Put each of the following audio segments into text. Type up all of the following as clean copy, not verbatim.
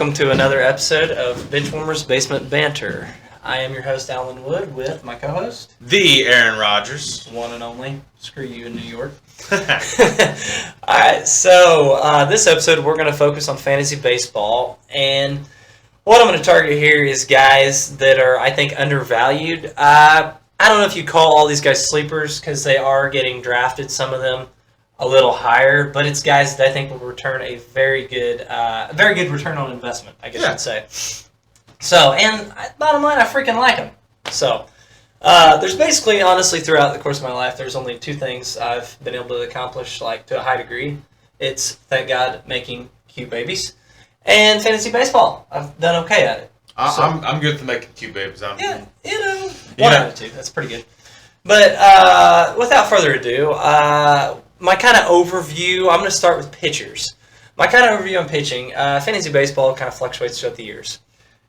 welcome to another episode of Benchwarmers Basement Banter. I am your host, Alan Wood, with my co-host, the Aaron Rodgers. One and only. Screw you in New York. Alright, so this episode we're going to focus on fantasy baseball, and what I'm going to target here is guys that are, I think, undervalued. I don't know if you call all these guys sleepers because they are getting drafted, some of them a little higher, but it's guys that I think will return a very good return on investment, I guess you'd say. So, and bottom line, I freaking like them. So, there's basically, honestly, throughout the course of my life, there's only two things I've been able to accomplish, like, to a high degree. It's, thank God, making cute babies, and fantasy baseball. I've done okay at it. I'm good for making cute babies. One out of two. That's pretty good. But without further ado, my kind of overview, I'm going to start with pitchers. My kind of overview on pitching, fantasy baseball kind of fluctuates throughout the years.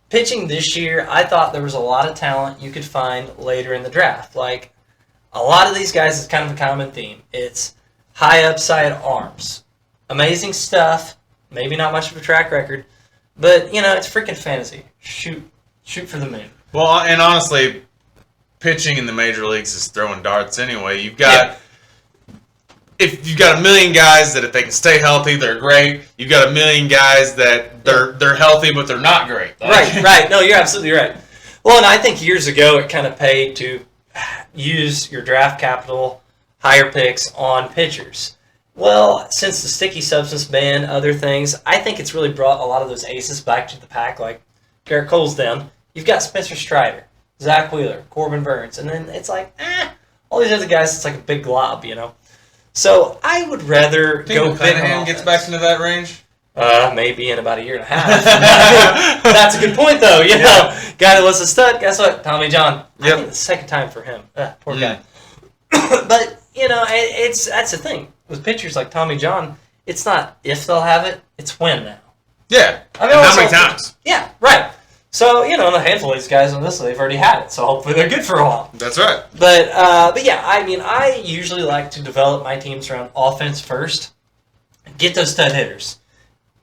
Pitching this year, I thought there was a lot of talent you could find later in the draft. Like, a lot of these guys is kind of a common theme. It's high upside arms. Amazing stuff, maybe not much of a track record, but, you know, it's freaking fantasy. Shoot for the moon. Well, and honestly, pitching in the major leagues is throwing darts anyway. You've got... If you've got a million guys that if they can stay healthy, they're great. You've got a million guys that they're healthy, but they're not great. Right. No, you're absolutely right. Well, and I think years ago it kind of paid to use your draft capital, higher picks on pitchers. Well, since the sticky substance ban, other things, I think it's really brought a lot of those aces back to the pack, like Garrett Cole's down. You've got Spencer Strider, Zach Wheeler, Corbin Burns, and then it's like, all these other guys, it's like a big glob, you know? So I would rather go big on offense. Gets back into that range? Maybe in about a year and a half. That's a good point, though. You know, guy that was a stud. Guess what? Tommy John. I think the second time for him. Poor guy. But you know, that's the thing with pitchers like Tommy John. It's not if they'll have it; it's when now. Yeah. I mean, how many times? Yeah. Right. So, you know, a handful of these guys on this, they've already had it, so hopefully they're good for a while. That's right. But yeah, I mean, I usually like to develop my teams around offense first. Get those stud hitters.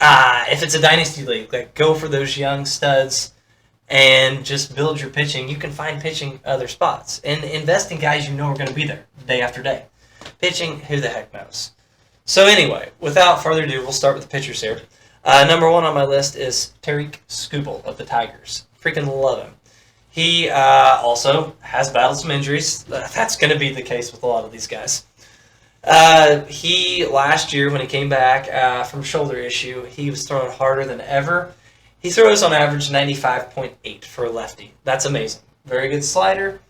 If it's a dynasty league, like go for those young studs and just build your pitching. You can find pitching other spots. And invest in guys you know are going to be there day after day. Pitching, who the heck knows? So anyway, without further ado, we'll start with the pitchers here. Number one on my list is Tariq Skubal of the Tigers. Freaking love him. He also has battled some injuries. That's going to be the case with a lot of these guys. He, last year, when he came back from shoulder issue, he was throwing harder than ever. He throws on average 95.8 for a lefty. That's amazing. Very good slider.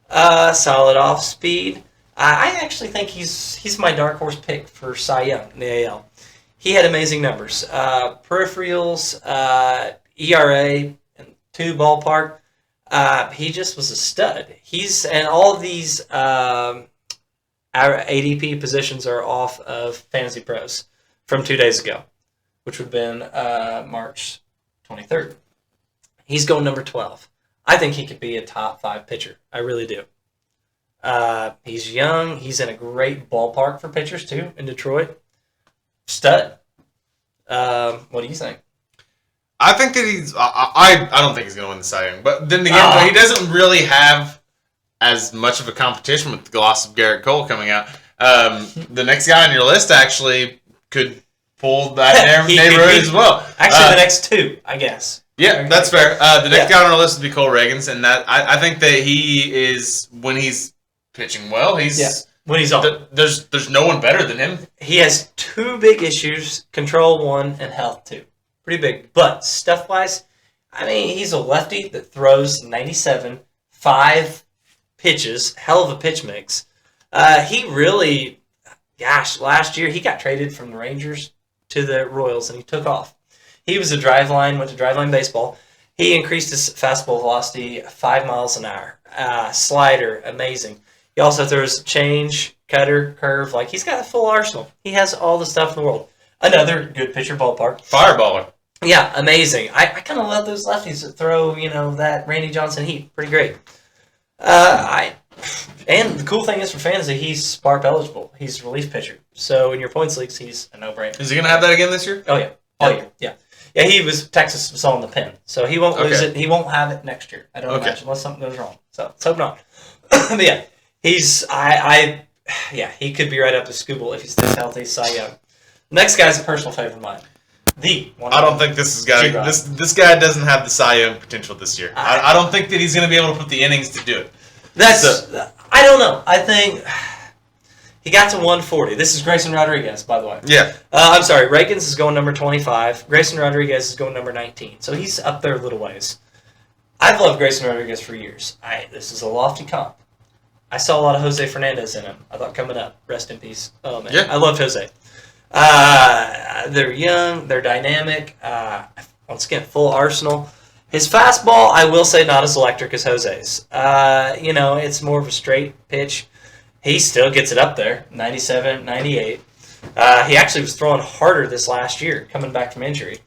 Solid off speed. I actually think he's my dark horse pick for Cy Young in the AL. He had amazing numbers. Peripherals, ERA, and 2 ballpark. He just was a stud. And all of these our ADP positions are off of Fantasy Pros from 2 days ago, which would have been March 23rd. He's going number 12. I think he could be a top 5 pitcher. I really do. He's young. He's in a great ballpark for pitchers, too, in Detroit. Stud. What do you think? I think that he's... I don't think he's going to win the Cy Young. But then again, he doesn't really have as much of a competition with the gloss of Garrett Cole coming out. The next guy on your list actually could pull that neighborhood as well. Actually, the next 2, I guess. Yeah, that's fair. The next guy on our list would be Cole Reagans, and that I think that he is, when he's pitching well, when he's on. There's no one better than him. He has 2 big issues, control 1 and health 2. Pretty big. But stuff-wise, I mean, he's a lefty that throws 97, 5 pitches, hell of a pitch mix. He really, last year he got traded from the Rangers to the Royals and he took off. He was went to driveline baseball. He increased his fastball velocity 5 miles an hour. Slider, amazing. He also throws change, cutter, curve. Like, he's got a full arsenal. He has all the stuff in the world. Another good pitcher ballpark. Fireballer. Yeah, amazing. I kind of love those lefties that throw, that Randy Johnson heat. Pretty great. And the cool thing is for fantasy, he's SPARP eligible. He's a relief pitcher. So in your points leagues, he's a no-brainer. Is he going to have that again this year? Oh, yeah. All year, yeah. Yeah, Texas was on the pin, so he won't lose it. He won't have it next year. I don't imagine, unless something goes wrong. So let's hope not. But yeah, he could be right up to Scooble if he stays healthy. Cy Young. Next guy's a personal favorite of mine. I don't think this guy doesn't have the Cy Young potential this year. I don't think that he's going to be able to put the innings to do it. I don't know. I think he got to 140. This is Grayson Rodriguez, by the way. Yeah. I'm sorry. Reagans is going number 25. Grayson Rodriguez is going number 19. So he's up there a little ways. I've loved Grayson Rodriguez for years. This is a lofty comp. I saw a lot of Jose Fernandez in him. I thought coming up. Rest in peace. Oh, man. Yeah. I loved Jose. They're young. They're dynamic. Once again, full arsenal. His fastball, I will say, not as electric as Jose's. It's more of a straight pitch. He still gets it up there, 97, 98. He actually was throwing harder this last year, coming back from injury.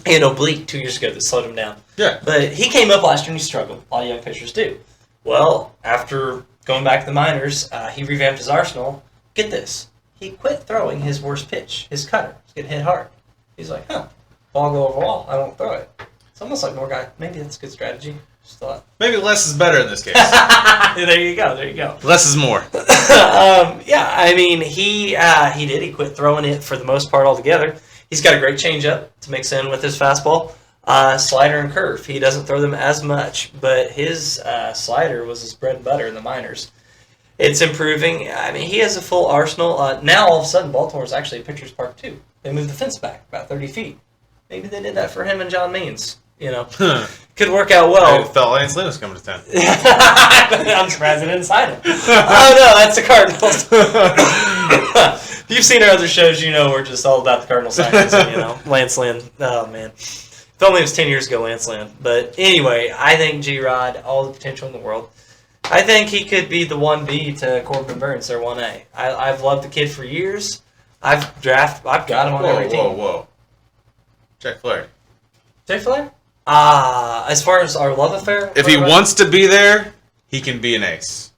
He had an oblique 2 years ago that slowed him down. Yeah. But he came up last year and he struggled. A lot of young pitchers do. Well, after going back to the minors, he revamped his arsenal. Get this. He quit throwing his worst pitch, his cutter. It's getting hit hard. He's like, ball go over wall. I won't throw it. It's almost like more guy. Maybe that's a good strategy. Just thought. Maybe less is better in this case. There you go. Less is more. He did. He quit throwing it for the most part altogether. He's got a great changeup to mix in with his fastball. Slider and curve. He doesn't throw them as much, but his slider was his bread and butter in the minors. It's improving. He has a full arsenal. Now, all of a sudden, Baltimore's actually a pitcher's park, too. They moved the fence back about 30 feet. Maybe they did that for him and John Means. Could work out well. I thought Lance Lynn was coming to town. I'm surprised they didn't sign him. Oh, no, that's the Cardinals. If you've seen our other shows, we're just all about the Cardinal signings. Lance Lynn. Oh, man. If only it was 10 years ago, Lance Lynn. But anyway, I think G-Rod, all the potential in the world. I think he could be the 1B to Corbin Burns, their 1A. I've loved the kid for years. I've got him on every team. Whoa. Jack Flaherty. Jay Flaherty? As far as our love affair? If he wants to be there, he can be an ace.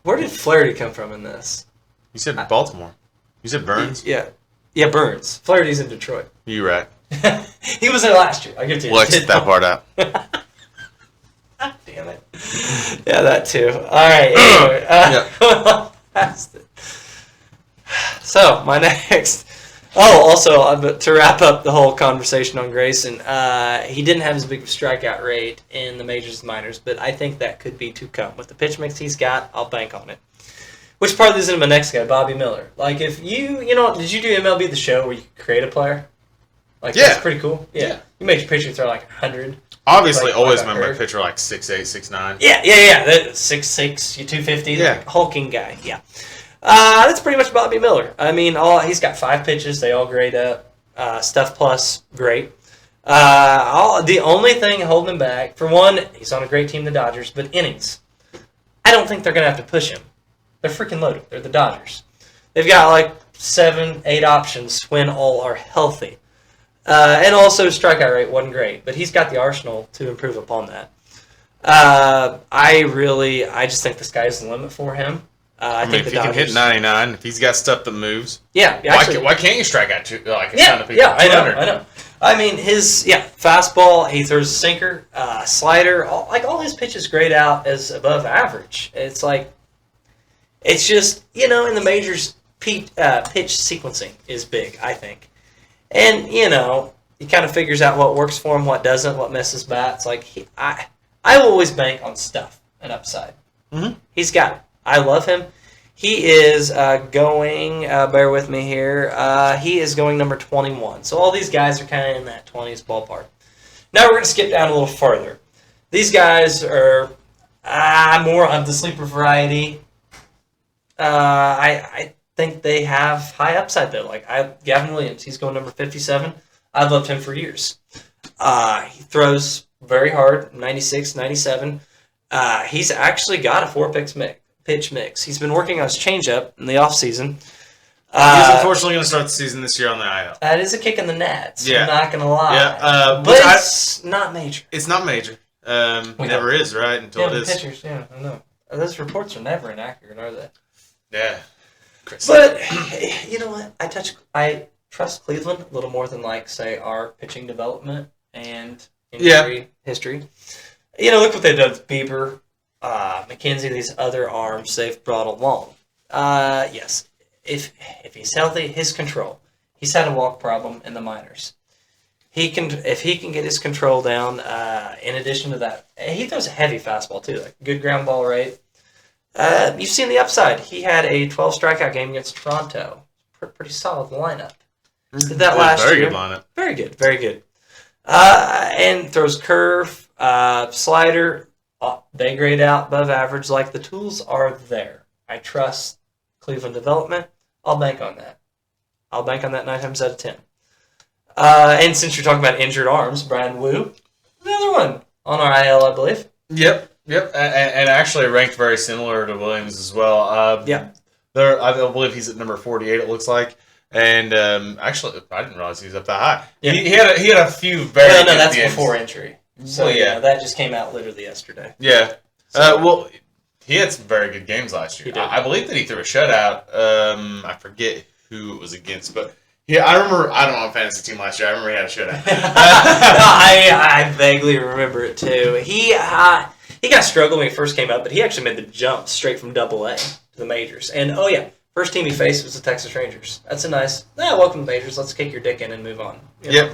Where did Flaherty come from in this? You said Baltimore. You said Burns? Yeah, Burns. Flaherty's in Detroit. You're right. He was there last year. I'll give it to you. We'll exit that part out. Damn it. Yeah, that too. All right, anyway. Past it. So, my next... also, to wrap up the whole conversation on Grayson, he didn't have as big of a strikeout rate in the majors and minors, but I think that could be to come. With the pitch mix he's got, I'll bank on it. Which part leads into my next guy, Bobby Miller. Like, if did you do MLB The Show where you create a player? Like, that's pretty cool. Yeah. You made your pitcher throw like 100. Obviously, always remember a pitcher like 6'8", 6'9". Yeah. 6'6", 250, hulking guy. Yeah. That's pretty much Bobby Miller. He's got 5 pitches. They all grade up. Stuff plus, great. The only thing holding him back, for one, he's on a great team, the Dodgers, but innings. I don't think they're going to have to push him. They're freaking loaded. They're the Dodgers. They've got like 7, 8 options when all are healthy. And also, strikeout rate wasn't great, but he's got the arsenal to improve upon that. I just think the sky's the limit for him. I think if he can hit 99, if he's got stuff that moves, why can't you strike out a ton of people? I know. His fastball, he throws a sinker, slider, all his pitches grade out as above average. It's just in the majors, pitch sequencing is big, I think, and he kind of figures out what works for him, what doesn't, what misses bats. I always bank on stuff and upside. Mm-hmm. He's got it. I love him. He is going, bear with me here, he is going number 21. So all these guys are kind of in that 20s ballpark. Now we're going to skip down a little further. These guys are more of the sleeper variety. I think they have high upside, though. Gavin Williams, he's going number 57. I've loved him for years. He throws very hard, 96, 97. He's actually got a 4-pitch mix. He's been working on his changeup in the offseason. He's unfortunately going to start the season this year on the IL. That is a kick in the nets. Yeah. I'm not going to lie. Yeah, but it's not major. It's not major. Never is, right? Until it is. Pitchers, I know. Those reports are never inaccurate, are they? Yeah. But you know what? trust Cleveland a little more than, like, say, our pitching development and injury history. Look what they've done with Bieber, McKenzie, these other arms they've brought along. Yes, if he's healthy, his control. He's had a walk problem in the minors. If he can get his control down, in addition to that, he throws a heavy fastball too, like good ground ball rate. You've seen the upside. He had a 12 strikeout game against Toronto. Pretty solid lineup. Did that last year. Very good lineup. Very good, very good. And throws curve, slider. They grade out above average. Like, the tools are there. I trust Cleveland development. I'll bank on that. I'll bank on that 9 times out of 10. And since you're talking about injured arms, Brian Wu, another one on our IL, I believe. Yep. And actually ranked very similar to Williams as well. I believe he's at number 48, it looks like. And actually, I didn't realize he was up that high. Yeah. He had a few very good that's games. before injury. So, that just came out literally yesterday. Yeah. So, he had some very good games last year. I believe that he threw a shutout. I forget who it was against, but I remember. I don't know, on fantasy team last year. I remember he had a shutout. I vaguely remember it too. He kind of struggled when he first came up, but he actually made the jump straight from AA to the majors. And first team he faced was the Texas Rangers. That's a nice. Welcome to the majors. Let's kick your dick in and move on. Yep.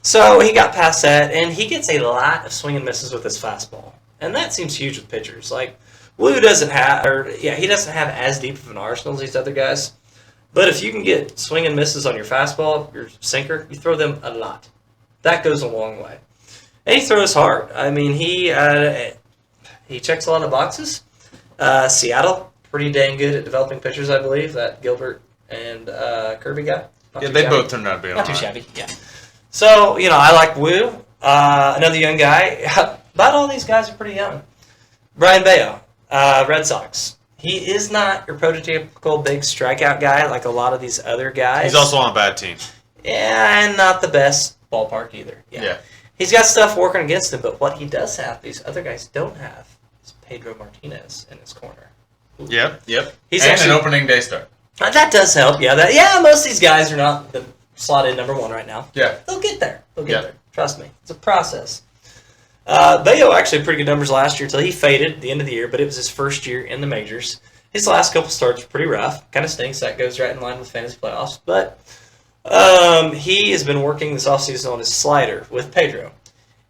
So he got past that, and he gets a lot of swing and misses with his fastball, and that seems huge with pitchers. Like, Wu doesn't have, he doesn't have as deep of an arsenal as these other guys. But if you can get swing and misses on your fastball, your sinker, you throw them a lot. That goes a long way. And he throws hard. I mean, he checks a lot of boxes. Seattle, pretty dang good at developing pitchers, I believe. That Gilbert and Kirby guy. They both turned out to be not too shabby. Yeah. So I like Wu. Another young guy. About all these guys are pretty young. Brian Bayo, Red Sox. He is not your prototypical big strikeout guy like a lot of these other guys. He's also on a bad team. Yeah, and not the best ballpark either. Yeah. He's got stuff working against him, but what he does have, these other guys don't have, is Pedro Martinez in his corner. Ooh. Yep. He's and actually an opening day start. That does help. Most of these guys are not the slotted number one right now. Yeah. They'll get there. Trust me. It's a process. Bayo actually had pretty good numbers last year until he faded at the end of the year, but it was his first year in the majors. His last couple starts were pretty rough. Kind of stinks. That goes right in line with fantasy playoffs. But he has been working this offseason on his slider with Pedro.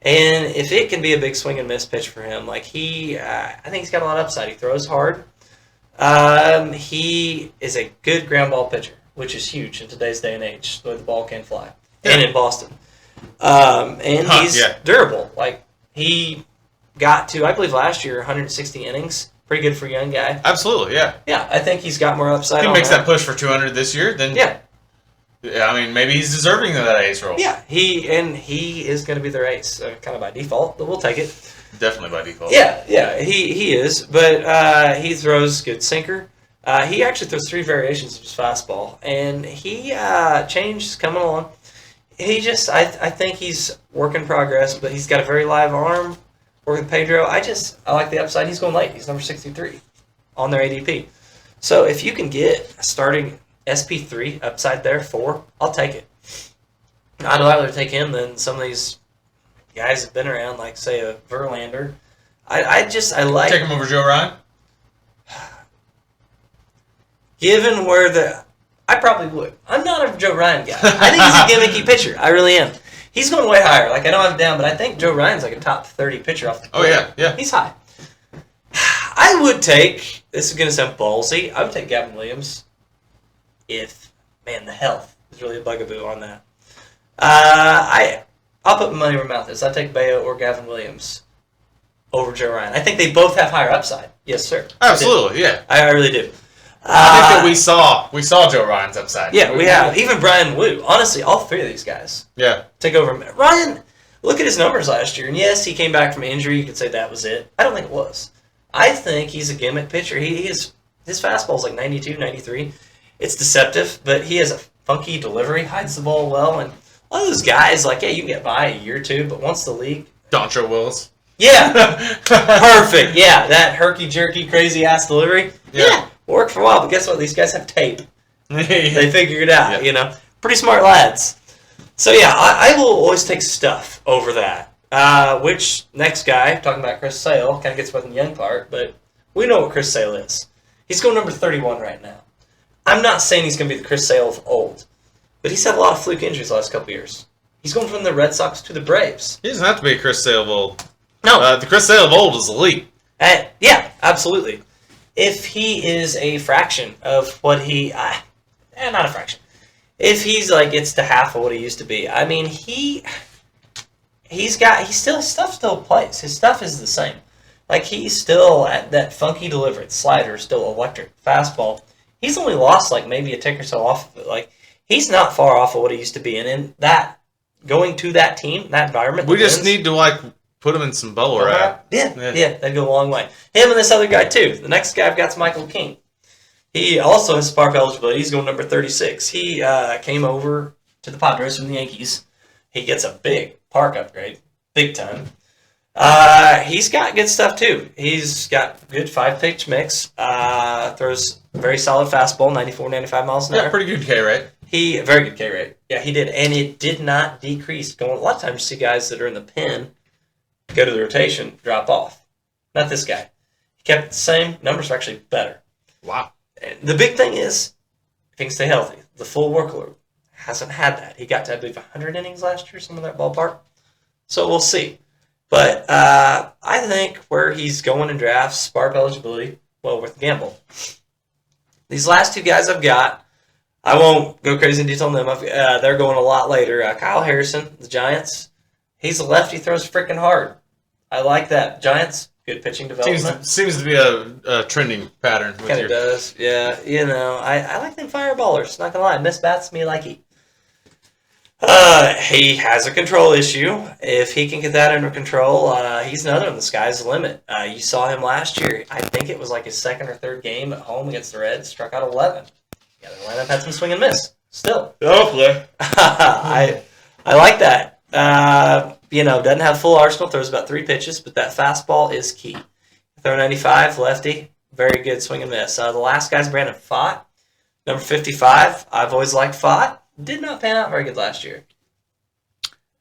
And if it can be a big swing and miss pitch for him, I think he's got a lot of upside. He throws hard. He is a good ground ball pitcher, which is huge in today's day and age, the way the ball can fly. Yeah. And in Boston. And he's durable. He got to, I believe last year, 160 innings. Pretty good for a young guy. Absolutely, yeah. Yeah, I think he's got more upside. If he makes that push for 200 this year, then I mean, maybe he's deserving of that ace role. Yeah, he is going to be their ace, kind of by default, but we'll take it. Definitely by default. Yeah, he is, but he throws good sinker. He actually throws 3 variations of his fastball, and he changed coming along. I think he's work in progress, but he's got a very live arm. Working with Pedro, I like the upside. He's going late. He's number 63 on their ADP. So if you can get a starting SP3 upside there, 4, I'll take it. I'd rather take him than some of these guys that have been around, like, say, a Verlander. I like... Take him over Joe Ryan? Given where I probably would. I'm not a Joe Ryan guy. I think he's a gimmicky pitcher. I really am. He's going way higher. I don't have him down, but I think Joe Ryan's like a top 30 pitcher off the court. Oh, yeah. He's high. I would take, this is going to sound ballsy, I would take Gavin Williams if, the health is really a bugaboo on that. I'll put my money where my mouth is. I'd take Bayo or Gavin Williams over Joe Ryan. I think they both have higher upside. Yes, sir. Absolutely, yeah. I really do. I think that we saw Joe Ryan's upside. Yeah, we have. Even Brian Wu. Honestly, all 3 of these guys. Yeah. Take over. Ryan, look at his numbers last year. And yes, he came back from injury. You could say that was it. I don't think it was. I think he's a gimmick pitcher. His fastball's like 92, 93. It's deceptive, but he has a funky delivery, hides the ball well. And a lot of those guys, you can get by a year or 2, but once the league... Dontre Willis. Yeah. Perfect. Yeah, that herky-jerky, crazy-ass delivery. Yeah. Worked for a while, but guess what? These guys have tape. They figure it out, Pretty smart lads. So yeah, I will always take Stuff over that. Which next guy, talking about Chris Sale, kind of gets with the young part, but we know what Chris Sale is. He's going number 31 right now. I'm not saying he's going to be the Chris Sale of old, but he's had a lot of fluke injuries the last couple years. He's going from the Red Sox to the Braves. He doesn't have to be a Chris Sale of old. No. The Chris Sale of old is elite. Yeah, absolutely. If he is a fraction of what he... not a fraction. If he's gets to half of what he used to be, I mean, his stuff still plays. His stuff is the same. He's still at that funky delivery. Slider is still electric. Fastball. He's only lost maybe a tick or so off of it. He's not far off of what he used to be. And in that, going to that team, that environment. We just need to put him in some bubble wrap. Yeah, that'd go a long way. Him and this other guy too. The next guy I've got is Michael King. He also has spark eligibility. He's going number 36. He came over to the Padres from the Yankees. He gets a big park upgrade, big time. He's got good stuff too. He's got good 5-pitch mix. Throws very solid fastball, 94, 95 miles an hour. Yeah, pretty good K rate. Very good K rate. Yeah, he did, and it did not decrease. A lot of times you see guys that are in the pen go to the rotation, drop off. Not this guy. He kept it the same. Numbers are actually better. Wow. And the big thing is, if he can stay healthy, the full workload. Hasn't had that. He got to, I believe, 100 innings last year, some of that ballpark. So we'll see. But I think where he's going in drafts, spark eligibility, well worth the gamble. These last two guys I've got, I won't go crazy in detail on them. They're going a lot later. Kyle Harrison, the Giants. He's a lefty, throws freaking hard. I like that. Giants, good pitching development. Seems to be a trending pattern. Kind of does, yeah. I like them fireballers. Not gonna lie, miss bats me like he. He has a control issue. If he can get that under control, he's another one. The sky's the limit. You saw him last year. I think it was his second or third game at home against the Reds. Struck out 11. Yeah, the lineup had some swing and miss. Still. Hopefully. I like that. Doesn't have full arsenal. Throws about 3 pitches, but that fastball is key. Throw 95, lefty. Very good swing and miss. The last guy's Brandon Pfaadt. Number 55. I've always liked Pfaadt. Did not pan out very good last year.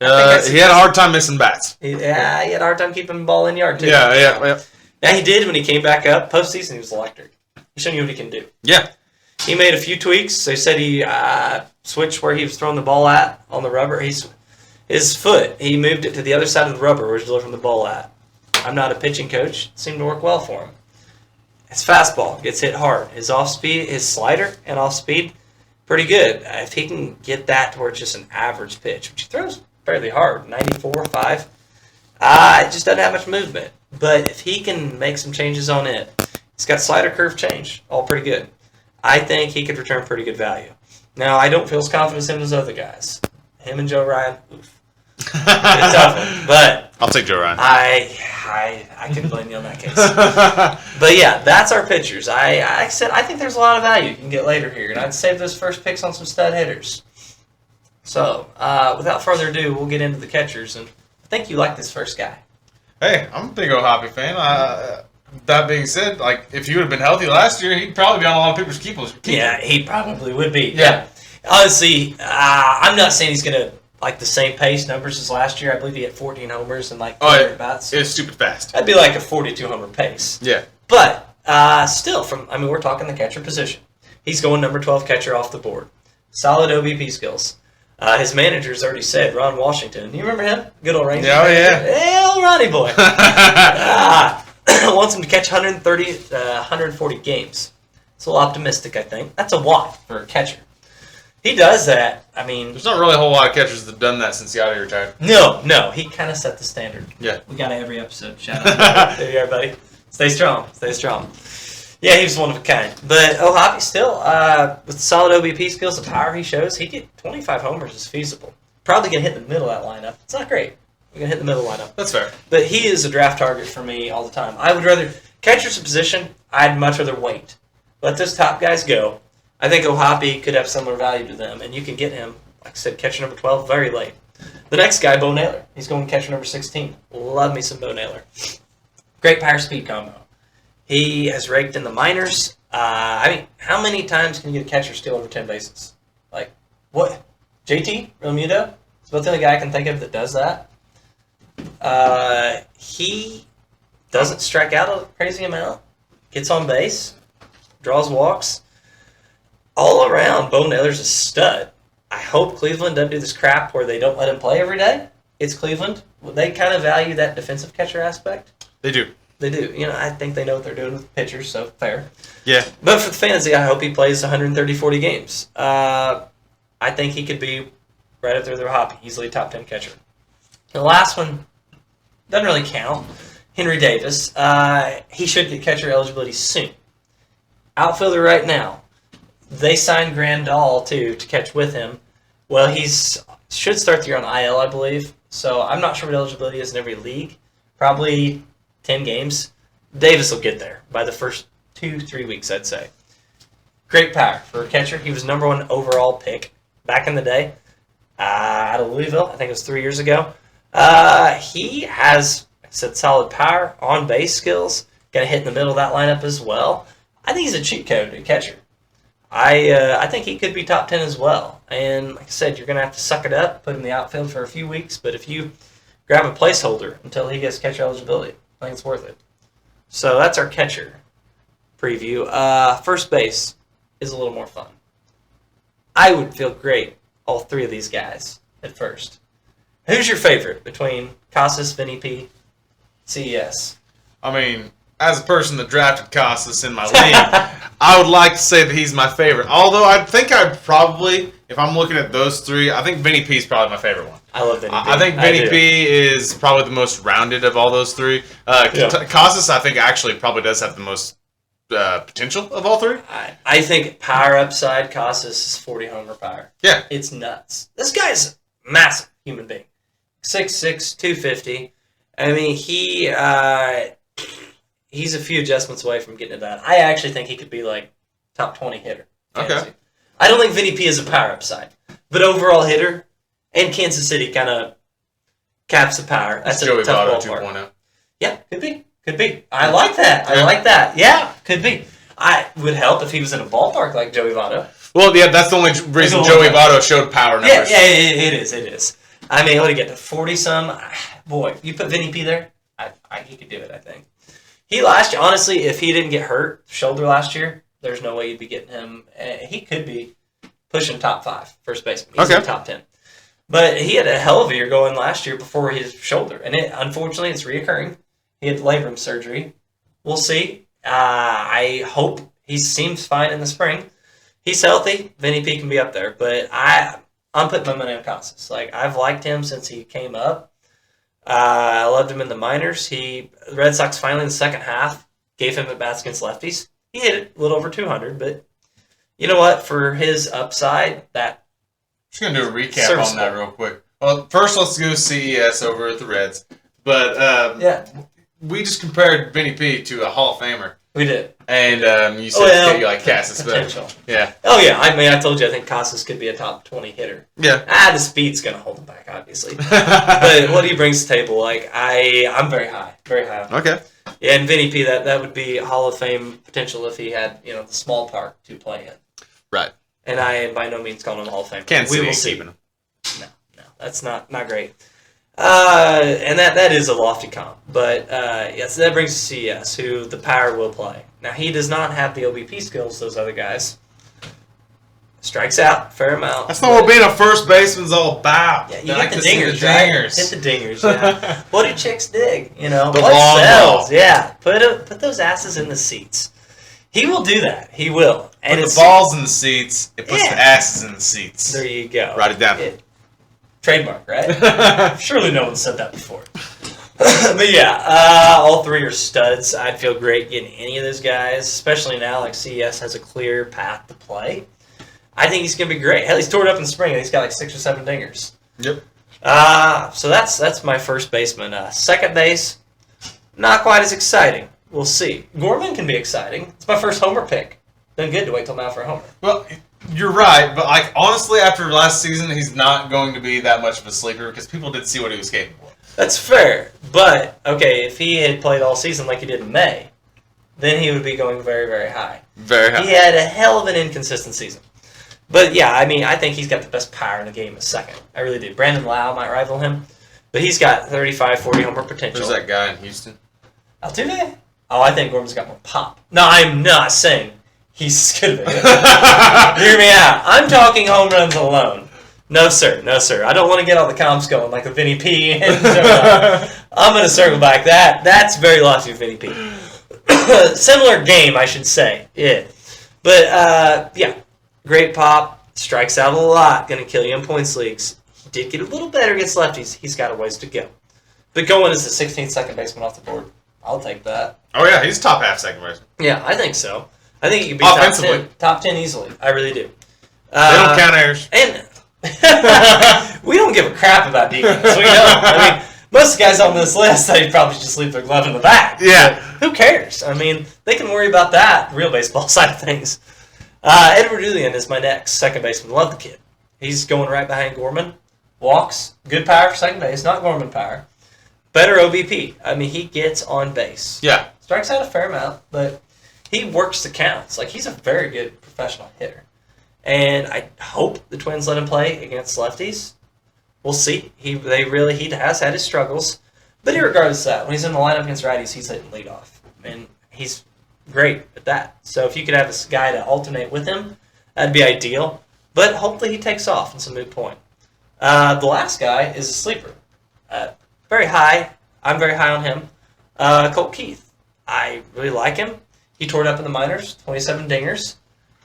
He had a hard time missing bats. He had a hard time keeping the ball in yard, too. Yeah. Now, he did when he came back up. Postseason, he was electric. He's showing you what he can do. Yeah. He made a few tweaks. They said he switched where he was throwing the ball at on the rubber. His foot, he moved it to the other side of the rubber where he's delivering the ball at. I'm not a pitching coach. It seemed to work well for him. His fastball gets hit hard. His off-speed, his slider and off-speed, pretty good. If he can get that towards just an average pitch, which he throws fairly hard, 94, 5, it just doesn't have much movement. But if he can make some changes on it, he's got slider curve change, all pretty good. I think he could return pretty good value. Now, I don't feel as confident as him as other guys. Him and Joe Ryan, oof. It's a tough one, but I'll take Joe Ryan. I couldn't blame you on that case. But yeah, that's our pitchers. I said I think there's a lot of value you can get later here, and I'd save those first picks on some stud hitters. So without further ado, we'll get into the catchers, and I think you like this first guy. Hey, I'm a big old Hoppy fan. That being said, if he would have been healthy last year, he'd probably be on a lot of people's keepers. Yeah, he probably would be. Yeah. Honestly, I'm not saying he's gonna the same pace numbers as last year. I believe he had 14 homers and 400 bats. It's stupid fast. That'd be a 42 homer pace. Yeah. But still, we're talking the catcher position. He's going number 12 catcher off the board. Solid OBP skills. His manager's already said, Ron Washington. Do you remember him? Good old Ranger. Oh, yeah. Hey, old Ronnie boy. Wants him to catch 140 games. It's a little optimistic, I think. That's a lot for a catcher. He does that. There's not really a whole lot of catchers that have done that since Yachty retired. No. He kind of set the standard. Yeah. We got it every episode. Shout out. There you are, buddy. Stay strong. Yeah, he was one of a kind. But Hoppy still, with solid OBP skills, the power he shows, he get 25 homers is feasible. Probably going to hit the middle of that lineup. It's not great. We're going to hit the middle lineup. That's fair. But he is a draft target for me all the time. I would rather, catcher's a position, I'd much rather wait. Let those top guys go. I think Hoppy could have similar value to them, and you can get him, like I said, catcher number 12, very late. The next guy, Bo Naylor. He's going catcher number 16. Love me some Bo Naylor. Great power-speed combo. He has raked in the minors. How many times can you get a catcher steal over 10 bases? What? JT Realmuto is about the only guy I can think of that does that. He doesn't strike out a crazy amount, gets on base, draws walks. All around, Bo Naylor's a stud. I hope Cleveland doesn't do this crap where they don't let him play every day. It's Cleveland. They kind of value that defensive catcher aspect. They do. They do. I think they know what they're doing with pitchers, so fair. Yeah. But for the fantasy, I hope he plays 130, 40 games. I think he could be right up there with Hoppy, easily top 10 catcher. The last one doesn't really count. Henry Davis. He should get catcher eligibility soon. Outfielder right now. They signed Grandal, too, to catch with him. Well, should start the year on IL, I believe. So I'm not sure what eligibility is in every league. Probably 10 games. Davis will get there by the first 2-3 weeks, I'd say. Great power for a catcher. He was number 1 overall pick back in the day out of Louisville. I think it was 3 years ago. He has, like I said, solid power, on-base skills. Going to hit in the middle of that lineup as well. I think he's a cheat code to catcher. I think he could be top 10 as well. And like I said, you're going to have to suck it up, put him in the outfield for a few weeks. But if you grab a placeholder until he gets catcher eligibility, I think it's worth it. So that's our catcher preview. First base is a little more fun. I would feel great, all 3 of these guys at first. Who's your favorite between Casas, Vinny P, CES? I mean, as a person that drafted Casas in my league, I would like to say that he's my favorite. Although I think I'd probably, if I'm looking at those 3, I think Vinny P is probably my favorite one. I love Vinny P. I think Vinny P is probably the most rounded of all those 3. Casas, I think, actually probably does have the most potential of all 3. I think power upside, Casas is 40 homer power. Yeah. It's nuts. This guy's a massive human being. 6'6", 250. I mean, he's a few adjustments away from getting to that. I actually think he could be like top 20 hitter. Okay. I don't think Vinny P is a power upside, but overall hitter, and Kansas City kind of caps the power. That's Joey a tough Votto ballpark. 2.0. Yeah, could be. I like that. I like that. Yeah, could be. I would help if he was in a ballpark like Joey Votto. Well, yeah, that's the only reason Joey Votto showed power numbers. Yeah, it is. I mean, what did he get to 40-some? Boy, you put Vinny P there, he could do it, I think. He last year, honestly, if he didn't get hurt, shoulder last year, there's no way you'd be getting him. He could be pushing top 5, first baseman. He's in top 10. But he had a hell of a year going last year before his shoulder. And unfortunately, it's reoccurring. He had labrum surgery. We'll see. I hope he seems fine in the spring. He's healthy. Vinny P can be up there. But I'm putting my money on Casas. I've liked him since he came up. I loved him in the minors. The Red Sox finally in the second half gave him at bats against lefties. He hit it a little over 200, but you know what? For his upside, that just gonna do a recap on that real quick. Well, first let's go CES over at the Reds, but we just compared Vinny P to a Hall of Famer. We did, and you said you like Casas potential. Yeah. Oh yeah, I told you I think Casas could be a top 20 hitter. Yeah. The speed's gonna hold him back, obviously. But what he brings to the table, I'm very high. Okay. Yeah, and Vinny P, that would be Hall of Fame potential if he had the small park to play in. Right. And I am by no means calling him Hall of Fame. We will see. Him. No, that's not great. And that is a lofty comp. But so that brings us to CES, who the power will play. Now, he does not have the OBP skills those other guys. Strikes out, fair amount. That's not what being a first baseman's all about. Yeah, you get the dingers, right? Hit the dingers, yeah. What do chicks dig? The what long sells? ball. Yeah, put those asses in the seats. He will do that. He will. And put the balls in the seats. It puts the asses in the seats. There you go. Write it down. Trademark, right? Surely no one said that before. But yeah, all 3 are studs. I'd feel great getting any of those guys, especially now CES has a clear path to play. I think he's going to be great. Hell, he's tore it up in the spring, and he's got 6 or 7 dingers. Yep. So that's my first baseman. Second base, not quite as exciting. We'll see. Gorman can be exciting. It's my first homer pick. Been good to wait till now for a homer. Well, you're right, but honestly, after last season, he's not going to be that much of a sleeper because people did see what he was capable of. That's fair, but okay, if he had played all season like he did in May, then he would be going very, very high. Very high. He had a hell of an inconsistent season. But yeah, I mean, I think he's got the best power in the game at second. I really do. Brandon Lau might rival him, but he's got 35, 40 homer potential. Who's that guy in Houston? Altuve? Oh, I think Gorman's got more pop. No, I'm not saying he's good. Hear me out. I'm talking home runs alone. No, sir. No, sir. I don't want to get all the comps going like the Vinny P. And I'm going to circle back. That's very lofty with Vinny P. Similar game, I should say. Yeah. But, yeah. Great pop. Strikes out a lot. Going to kill you in points leagues. He did get a little better against lefties. He's got a ways to go. But going as the 16th second baseman off the board. I'll take that. Oh, yeah. He's top half second baseman. Yeah, I think so. I think he could be top 10 easily. I really do. They don't count errors. And we don't give a crap about defense. We don't. I mean, most of the guys on this list, they probably just leave their glove in the bag. Yeah. But who cares? I mean, they can worry about that, the real baseball side of things. Edward Julian is my next second baseman. Love the kid. He's going right behind Gorman. Walks. Good power for second base. Not Gorman power. Better OBP. I mean, he gets on base. Yeah. Strikes out a fair amount, but he works the counts. Like, he's a very good professional hitter. And I hope the Twins let him play against lefties. We'll see. He has had his struggles. But regardless of that, when he's in the lineup against righties, he's hitting leadoff. And he's great at that. So if you could have this guy to alternate with him, that'd be ideal. But hopefully he takes off. It's a moot point. The last guy is a sleeper. Very high. I'm very high on him. Colt Keith. I really like him. He tore it up in the minors, 27 dingers.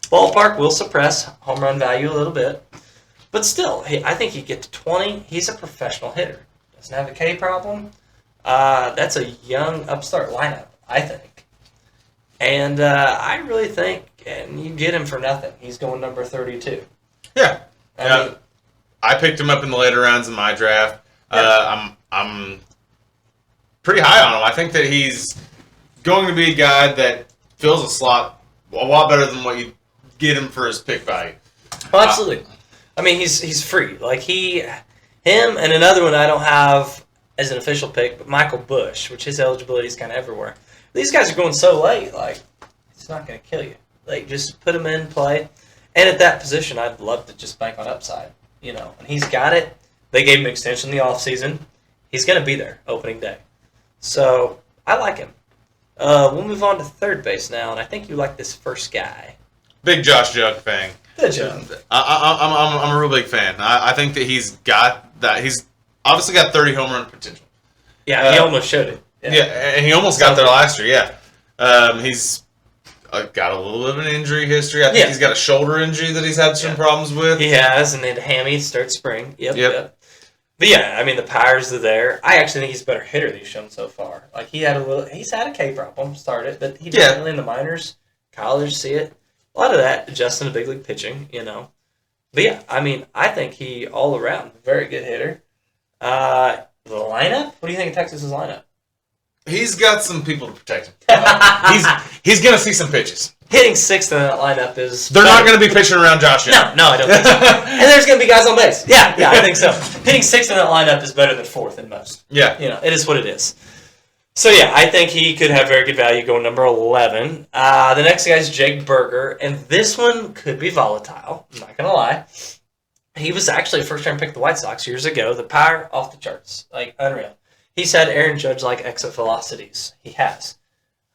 Ballpark will suppress home run value a little bit. But still, I think he'd get to 20. He's a professional hitter. Doesn't have a K problem. That's a young upstart lineup, I think. And I really think, and you get him for nothing. He's going number 32. Yeah. I picked him up in the later rounds in my draft. Yeah. I'm pretty high on him. I think that he's going to be a guy that fills a slot a lot better than what you get him for his pick value. Oh, absolutely. I mean, he's free. Like, him and another one I don't have as an official pick, but Michael Bush, which his eligibility is kind of everywhere. These guys are going so late, like, it's not going to kill you. Like, just put him in play. And at that position, I'd love to just bank on upside, you know. And he's got it. They gave him an extension in the offseason. He's going to be there opening day. So, I like him. We'll move on to third base now, and I think you like this first guy. Big Josh Jug fan. Good job. I'm a real big fan. I think that he's got that. He's obviously got 30 home run potential. Yeah, he almost showed it. Yeah, and he almost got there last year, yeah. He's got a little bit of an injury history. I think he's got a shoulder injury that he's had some problems with. He has, and then the hammy starts spring. Yep. But yeah, I mean, the powers are there. I actually think he's a better hitter than he's shown so far. Like, he's had a K problem, started, but he definitely in the minors, college, see it. A lot of that adjusting to big league pitching, you know. But yeah, I mean, I think he all around very good hitter. The lineup? What do you think of Texas's lineup? He's got some people to protect him. He's going to see some pitches. Hitting sixth in that lineup is... They're not going to be pitching around Josh Young. No, I don't think so. And there's going to be guys on base. Yeah, I think so. Hitting sixth in that lineup is better than fourth in most. Yeah. You know, it is what it is. So yeah, I think he could have very good value going number 11. The next guy is Jake Berger, and this one could be volatile. I'm not going to lie. He was actually a first-round pick of the White Sox years ago. The power off the charts. Like, unreal. He's had Aaron Judge-like exit velocities. He has.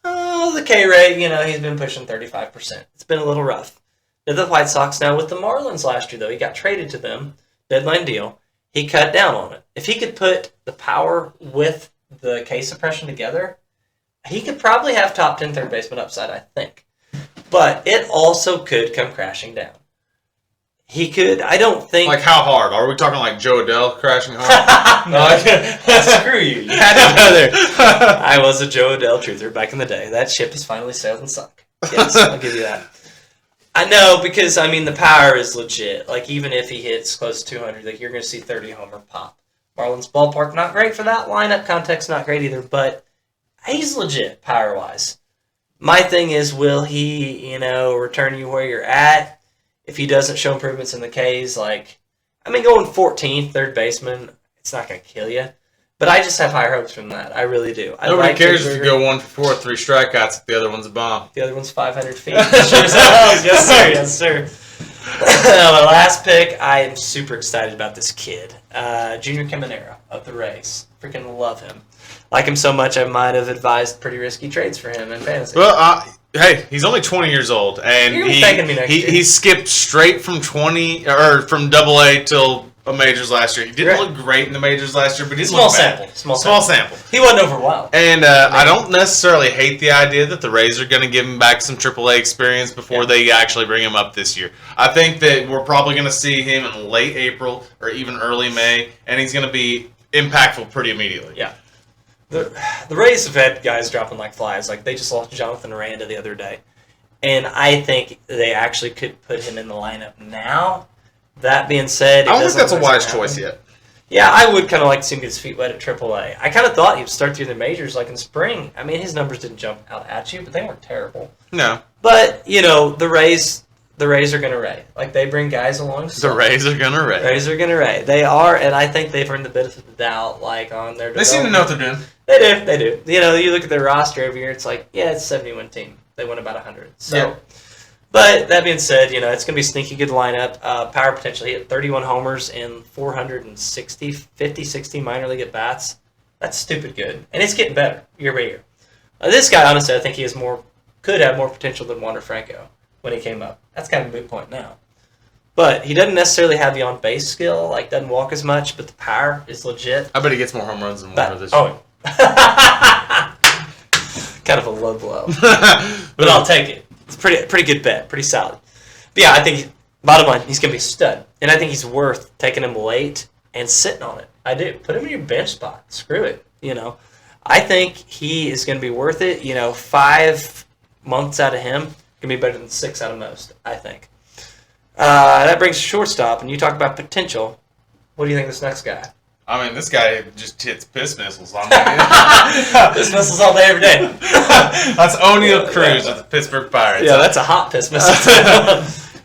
Oh, the K rate, you know, he's been pushing 35%. It's been a little rough. The White Sox now with the Marlins last year, though. He got traded to them. Deadline deal. He cut down on it. If he could put the power with the K suppression together, he could probably have top 10 third baseman upside, I think. But it also could come crashing down. He could, I don't think... Like how hard? Are we talking like Joe Adele crashing hard? No, screw you. You had to go there. I was a Joe Adele truther back in the day. That ship has finally sailed and sunk. Yes, I'll give you that. I know, because, I mean, the power is legit. Like, even if he hits close to 200, like, you're going to see 30 homer pop. Marlins ballpark, not great for that lineup. Context, not great either, but he's legit power-wise. My thing is, will he, you know, return you where you're at? If he doesn't show improvements in the Ks, like, I mean, going 14th, third baseman, it's not going to kill you. But I just have higher hopes from that. I really do. Nobody cares if you go 1 for 4, 3 strikeouts if the other one's a bomb. The other one's 500 feet. Sure as hell. Yes, sir. My last pick, I am super excited about this kid. Junior Caminero of the Rays. Freaking love him. Like him so much, I might have advised pretty risky trades for him in fantasy. Well, hey, he's only 20 years old, and You're gonna be thanking me next year. he skipped straight from from Double A till majors last year. He didn't look great in the majors last year, but he didn't look bad. Small sample. He wasn't overwhelmed. And I don't necessarily hate the idea that the Rays are going to give him back some AAA experience before they actually bring him up this year. I think that we're probably going to see him in late April or even early May, and he's going to be impactful pretty immediately. Yeah. The Rays have had guys dropping like flies. Like, they just lost Jonathan Aranda the other day. And I think they actually could put him in the lineup now. That being said, I don't think that's a wise choice yet. Yeah, I would kind of like to see him get his feet wet at AAA. I kind of thought he would start through the majors like in spring. I mean, his numbers didn't jump out at you, but they weren't terrible. No. But, you know, the Rays are going to Ray. Like, they bring guys along. The Rays are going to Ray. Rays are going to Ray. They are, and I think they've earned the benefit of the doubt, like, on their They seem to know what they're doing. They do. You know, you look at their roster every year, it's like, yeah, it's a 70-win team. They win about 100. So. Yeah. But that being said, you know, it's going to be a sneaky good lineup. Power potentially hit 31 homers and 50-60 minor league at-bats. That's stupid good. And it's getting better year by year. This guy, honestly, I think he could have more potential than Wander Franco when he came up. That's kind of a moot point now. But he doesn't necessarily have the on-base skill, like doesn't walk as much, but the power is legit. I bet he gets more home runs than Wander this year. Oh, kind of a low blow. But I'll take it. It's a pretty good bet, pretty solid. But yeah, I think, bottom line, he's going to be a stud. And I think he's worth taking him late and sitting on it. I do. Put him in your bench spot. Screw it, you know. I think he is going to be worth it. You know, 5 months out of him going to be better than 6 out of most, I think. That brings shortstop, and you talk about potential. What do you think of this next guy? I mean, this guy just hits piss missiles on me. Piss missiles all day, every day. That's O'Neal Cruz of the Pittsburgh Pirates. Yeah, that's a hot piss missile.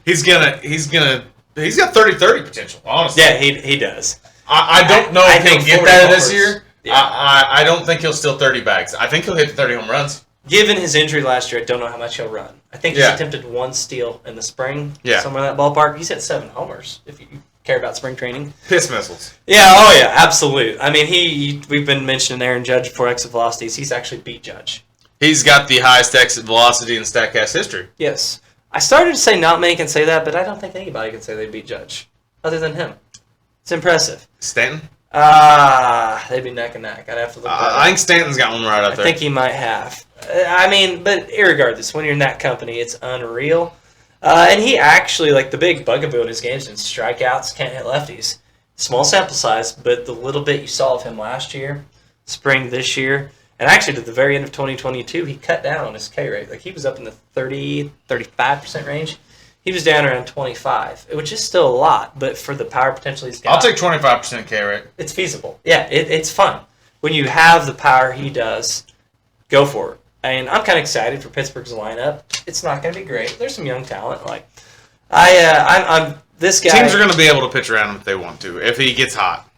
He's got 30-30 potential, honestly. Yeah, he does. I don't know if he'll get that this year. Yeah. I don't think he'll steal 30 bags. I think he'll hit 30 home runs. Given his injury last year, I don't know how much he'll run. I think he's attempted 1 steal in the spring, somewhere in that ballpark. He's hit 7 homers, if you care about spring training. Piss missiles. Yeah, oh yeah, absolute. I mean, we've been mentioning Aaron Judge for exit velocities. He's actually beat Judge. He's got the highest exit velocity in StatCast history. Yes. I started to say not many can say that, but I don't think anybody can say they beat Judge, other than him. It's impressive. Stanton? They'd be neck and neck. I'd have to look at I think Stanton's got one right up there. I think he might have. I mean, but irregardless, when you're in that company, it's unreal. And he actually, like, the big bugaboo in his games is strikeouts, can't hit lefties. Small sample size, but the little bit you saw of him last year, spring this year, and actually to the very end of 2022, he cut down on his K rate. Like, he was up in the 35% range. He was down around 25, which is still a lot, but for the power potential he's got. I'll take 25% K rate. It's feasible. Yeah, it's fun. When you have the power he does, go for it. And I'm kind of excited for Pittsburgh's lineup. It's not going to be great. There's some young talent. Like, I'm this guy. Teams are going to be able to pitch around him if they want to, if he gets hot.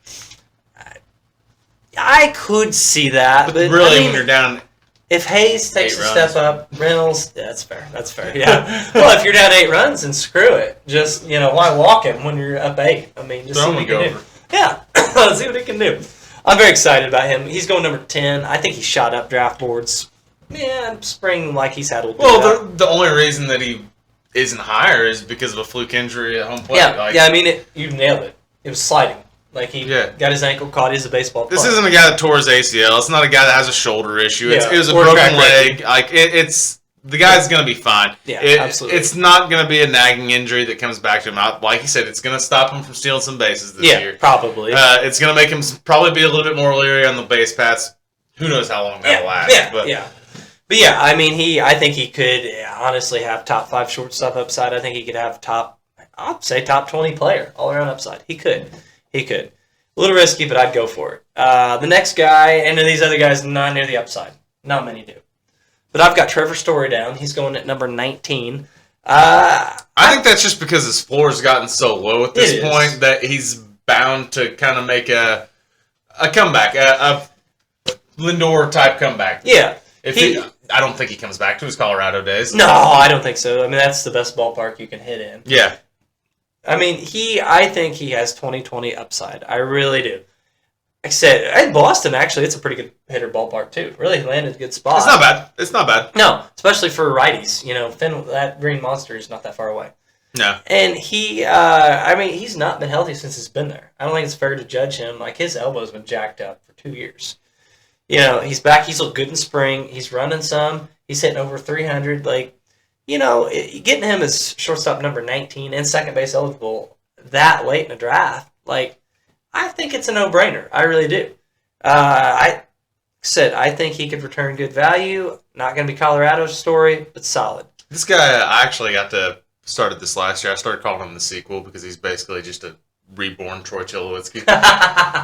I could see that, but really, when you're down, if Hayes takes a step up, Reynolds, that's fair. That's fair. Yeah. Well, if you're down 8 runs, then screw it. Just why walk him when you're up 8? I mean, just see what he can do. Yeah, see what he can do. I'm very excited about him. He's going number 10. I think he shot up draft boards. Yeah, spring like he's had a little. Well, the only reason that he isn't higher is because of a fluke injury at home plate. Yeah, I mean, you nailed it. It was sliding. Like, he got his ankle caught. He's a baseball player. This isn't a guy that tore his ACL. It's not a guy that has a shoulder issue. It was a broken leg. Like, it's the guy's going to be fine. Yeah, absolutely. It's not going to be a nagging injury that comes back to him. Like you said, it's going to stop him from stealing some bases this year. Yeah, probably. It's going to make him probably be a little bit more leery on the base paths. Who knows how long that'll last. But yeah, I mean, I think he could honestly have top 5 shortstop upside. I think he could have top 20 player all around upside. He could. A little risky, but I'd go for it. The next guy, and these other guys, not near the upside. Not many do. But I've got Trevor Story down. He's going at number 19. I think that's just because his floor has gotten so low at this point that he's bound to kind of make a comeback, a Lindor-type comeback. Yeah. I don't think he comes back to his Colorado days. No, I don't think so. I mean, that's the best ballpark you can hit in. Yeah. I mean, I think he has 20/20 upside. I really do. Like I said, in Boston, actually, it's a pretty good hitter ballpark, too. Really landed a good spot. It's not bad. It's not bad. No, especially for righties. That Green Monster is not that far away. No. And he's not been healthy since he's been there. I don't think it's fair to judge him. Like, his elbow's been jacked up for 2 years. He's back. He's looked good in spring. He's running some. He's hitting over 300. Like, getting him as shortstop number 19 and second base eligible that late in the draft, like, I think it's a no-brainer. I really do. I think he could return good value. Not going to be Colorado's story, but solid. This guy, I actually started this last year. I started calling him the sequel because he's basically just a reborn Troy Tulowitzki.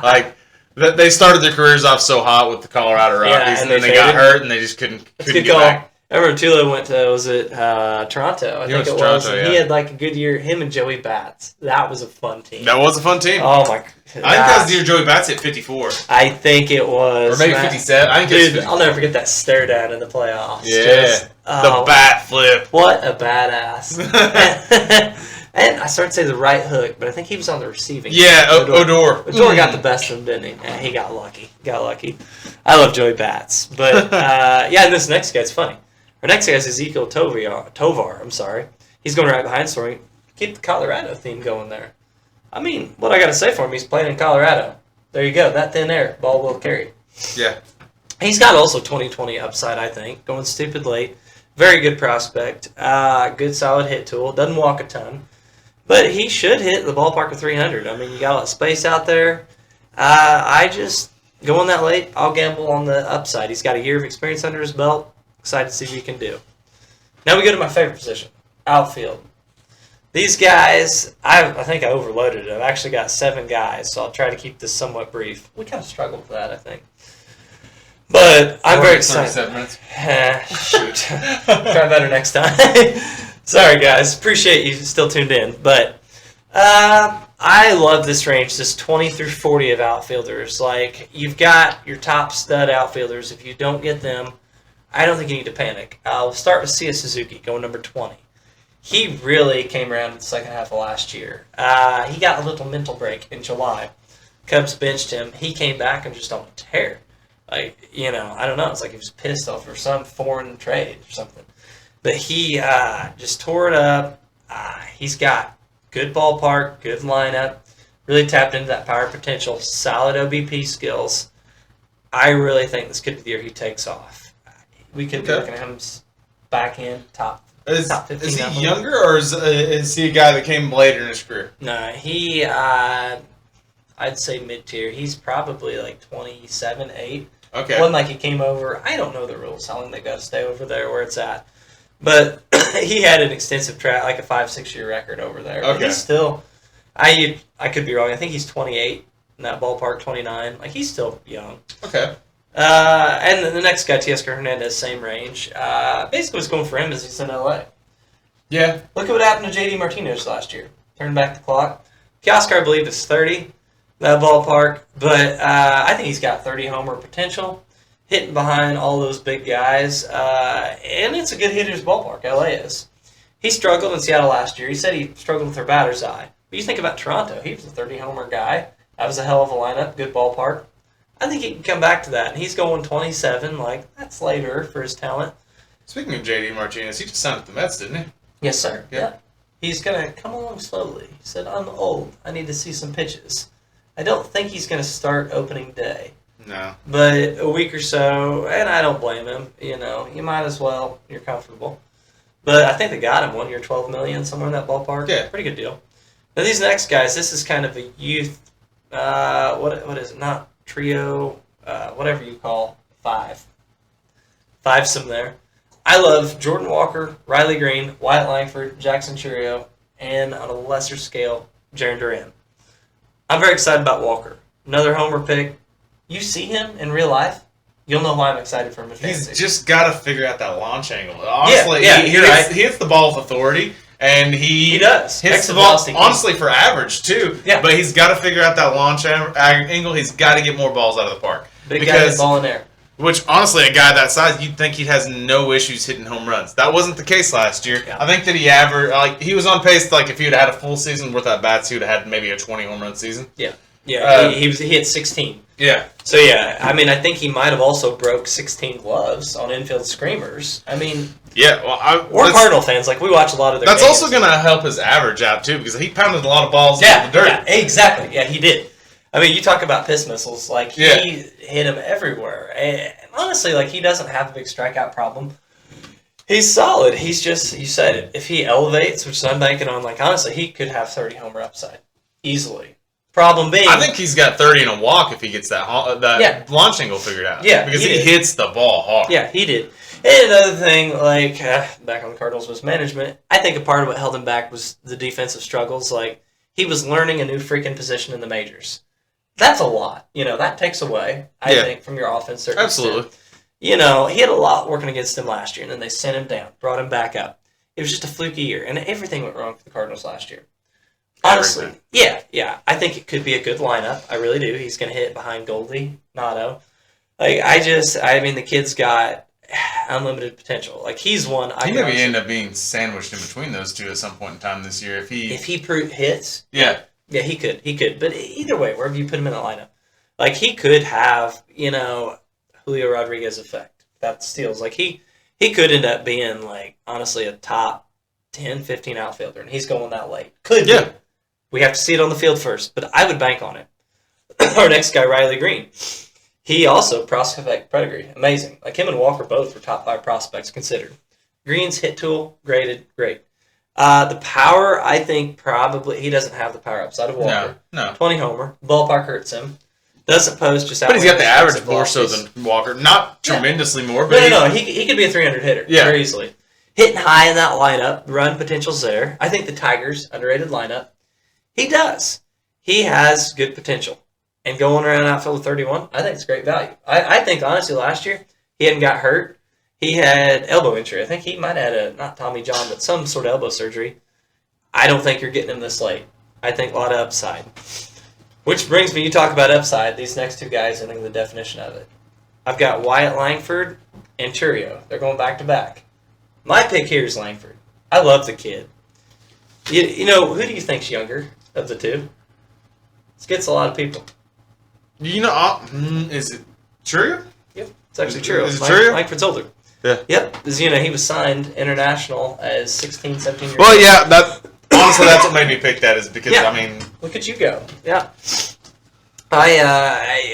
Like, they started their careers off so hot with the Colorado Rockies, and then they got hurt, and they just couldn't get back. I remember Tulo went to, Toronto, I think it was. Toronto, yeah. He had, like, a good year. Him and Joey Bats. That was a fun team. That was a fun team. Oh, my God. I think that was the year Joey Bats hit 54. I think it was. Or maybe 57. I think it was I'll never forget that stare down in the playoffs. Yeah. The bat flip. What a badass. And I started to say the right hook, but I think he was on the receiving. Yeah, Odor. Odor got the best of him, didn't he? Yeah, he got lucky. I love Joey Bats. But, and this next guy's funny. Our next guy is Ezekiel Tovar. I'm sorry. He's going right behind Story. Keep the Colorado theme going there. I mean, what I got to say for him, he's playing in Colorado. There you go. That thin air. Ball will carry. Yeah. He's got also 20/20 upside, I think. Going stupid late. Very good prospect. Good solid hit tool. Doesn't walk a ton. But he should hit the ballpark of 300. I mean, you got a lot of space out there. I just, going that late, I'll gamble on the upside. He's got a year of experience under his belt. Excited to see what he can do. Now we go to my favorite position, outfield. These guys, I think I overloaded it. I've actually got 7 guys, so I'll try to keep this somewhat brief. We kind of struggled with that, I think. But I'm very excited. 37 minutes. Shoot. Try better next time. Sorry, guys. Appreciate you still tuned in. But I love this range, this 20 through 40 of outfielders. Like, you've got your top stud outfielders. If you don't get them, I don't think you need to panic. I'll start with Sia Suzuki, going number 20. He really came around in the second half of last year. He got a little mental break in July. Cubs benched him. He came back and just on a tear. Like, I don't know. It's like he was pissed off for some foreign trade or something. But he just tore it up. He's got good ballpark, good lineup, really tapped into that power potential, solid OBP skills. I really think this could be the year he takes off. We could be looking at him back in top 15. Is he younger, or is he a guy that came later in his career? No, he, I'd say mid-tier. He's probably like 27, 8. Okay. It wasn't like he came over. I don't know the rules, how long they got to stay over there, where it's at. But he had an extensive track, like a 5-6 year record over there. Okay. But he's still, I could be wrong. I think he's 28 in that ballpark, 29. Like, he's still young. Okay. And then the next guy, Teoscar Hernandez, same range. Basically, what's going for him is he's in LA. Yeah. Look at what happened to JD Martinez last year. Turned back the clock. Teoscar, I believe, is 30, that ballpark. But I think he's got 30 homer potential, hitting behind all those big guys. And it's a good hitter's ballpark, LA is. He struggled in Seattle last year. He said he struggled with their batter's eye. But you think about Toronto. He was a 30 homer guy. That was a hell of a lineup, good ballpark. I think he can come back to that. And he's going 27. Like, that's later for his talent. Speaking of JD Martinez, he just signed with the Mets, didn't he? Yes, sir. Yeah. He's going to come along slowly. He said, I'm old. I need to see some pitches. I don't think he's going to start opening day. No. But a week or so, and I don't blame him. You might as well. You're comfortable. But I think they got him 1 year, $12 million, somewhere in that ballpark. Yeah. Pretty good deal. Now, these next guys, this is kind of a youth, what is it? Not trio, whatever you call 5. 5-some there. I love Jordan Walker, Riley Green, Wyatt Langford, Jackson Churio, and on a lesser scale, Jarren Duran. I'm very excited about Walker. Another homer pick. You see him in real life, you'll know why I'm excited for him in fantasy. He's just got to figure out that launch angle. Honestly, he hits the ball with authority. And he does. Hits the ball, honestly, for average, too. Yeah. But he's got to figure out that launch angle. He's got to get more balls out of the park. Big guy, ball in there. Which, honestly, a guy that size, you'd think he has no issues hitting home runs. That wasn't the case last year. Yeah. I think that he averaged, he was on pace, if he would have had a full season worth of bats, he would have had maybe a 20 home run season. Yeah. Yeah, he hit 16. Yeah. So, yeah, I think he might have also broke 16 gloves on infield screamers. Yeah, well, we're Cardinal fans. We watch a lot of their That's games. also going to help his average out, too, because he pounded a lot of balls into the dirt. Yeah, exactly. Yeah, he did. You talk about piss missiles. He hit them everywhere. And honestly, he doesn't have a big strikeout problem. He's solid. He's just, you said it. If he elevates, which I'm banking on, honestly, he could have 30 homer upside. Easily. Problem being, I think he's got 30 in a walk if he gets that launch angle figured out. Yeah, because he hits the ball hard. Yeah, he did. And another thing, back on the Cardinals, was management. I think a part of what held him back was the defensive struggles. He was learning a new freaking position in the majors. That's a lot. That takes away, I think, from your offense. Absolutely. Extent. He had a lot working against him last year, and then they sent him down, brought him back up. It was just a fluky year, and everything went wrong for the Cardinals last year. Honestly, yeah. I think it could be a good lineup. I really do. He's going to hit behind Goldie, Nato. The kid's got unlimited potential. He's one. He maybe end up being sandwiched in between those two at some point in time this year if he hits. Yeah. Yeah, he could. But either way, wherever you put him in the lineup, he could have Julio Rodriguez effect. That steals. He could end up being honestly a top 10, 15 outfielder, and he's going that late. Could be. We have to see it on the field first, but I would bank on it. Our next guy, Riley Green. He also prospect pedigree. Amazing. Him and Walker both were top 5 prospects considered. Green's hit tool, graded, great. The power, I think probably, he doesn't have the power upside of Walker. No. 20 homer. Ballpark hurts him. Doesn't post just out. But he's got the average more so than Walker. Not tremendously more, but No. He could be a 300 hitter very easily. Hitting high in that lineup. Run potential's there. I think the Tigers, underrated lineup. He does. He has good potential. And going around outfield with 31, I think it's great value. I think, honestly, last year, he hadn't got hurt. He had elbow injury. I think he might have had not Tommy John, but some sort of elbow surgery. I don't think you're getting him this late. I think a lot of upside. Which brings me, you talk about upside, these next two guys, I think the definition of it. I've got Wyatt Langford and Churio. They're going back-to-back. My pick here is Langford. I love the kid. Who do you think's younger of the two? This gets a lot of people. Is it Churio? Yep, it's actually Churio. Is it Churio? Langford's older. Yeah. Yep, because, he was signed international as 16, 17 years old. Well, yeah, honestly, that's what made me pick that is because, Look at you go. Yeah.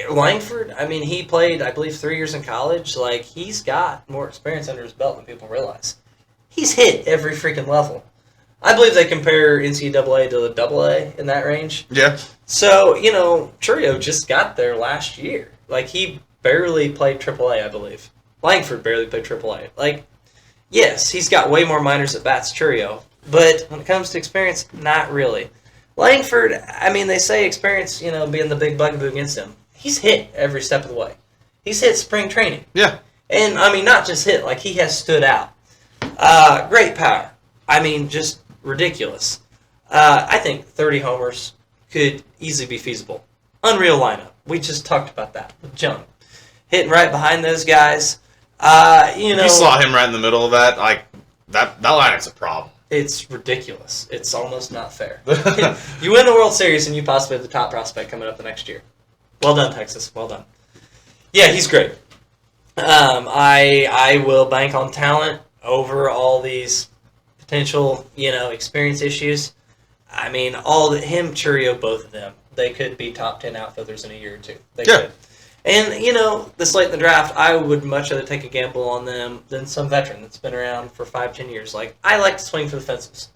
Langford, he played, I believe, 3 years in college. He's got more experience under his belt than people realize. He's hit every freaking level. I believe they compare NCAA to the AA in that range. Yeah. So, Churio just got there last year. He barely played AAA, I believe. Langford barely played AAA. Yes, he's got way more minors at bats, Churio. But when it comes to experience, not really. Langford, they say experience, being the big bugaboo against him. He's hit every step of the way. He's hit spring training. Yeah. And, not just hit, he has stood out. Great power. Just ridiculous. I think 30 homers could easily be feasible. Unreal lineup. We just talked about that with Jung. Hitting right behind those guys. You slot him right in the middle of that, that lineup's a problem. It's ridiculous. It's almost not fair. You win the World Series and you possibly have the top prospect coming up the next year. Well done, Texas. Well done. Yeah, he's great. I will bank on talent over all these potential, experience issues. Churio, both of them, they could be top 10 outfielders in a year or two. They could. And, this late in the draft, I would much rather take a gamble on them than some veteran that's been around for 5-10 years. I like to swing for the fences.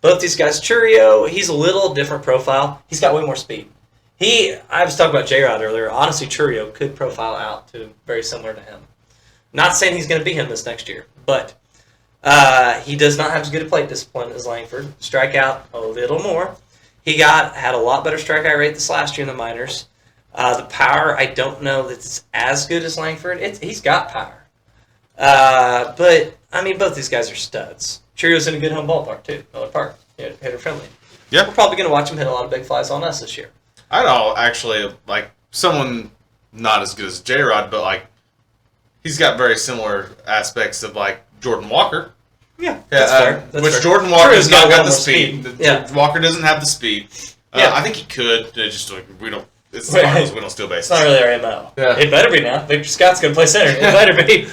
Both these guys, Churio, he's a little different profile. He's got way more speed. I was talking about J-Rod earlier. Honestly, Churio could profile out to very similar to him. Not saying he's going to be him this next year, but he does not have as good a plate discipline as Langford. Strike out a little more. He had a lot better strikeout rate this last year in the minors. The power, I don't know that it's as good as Langford. He's got power. But, both these guys are studs. Churio's in a good home ballpark, too. Miller Park. Hitter friendly. Yeah. We're probably going to watch him hit a lot of big flies on us this year. I'd actually, someone not as good as J-Rod, but, he's got very similar aspects of like Jordan Walker. Yeah, that's fair. That's which fair. Jordan Walker's not got the speed. speed. Yeah. Walker doesn't have the speed. Yeah. I think he could. Just like we don't. It's the Cardinals. We don't steal bases. It's not really our MO. Yeah. It better be now. Victor Scott's going to play center. It better be.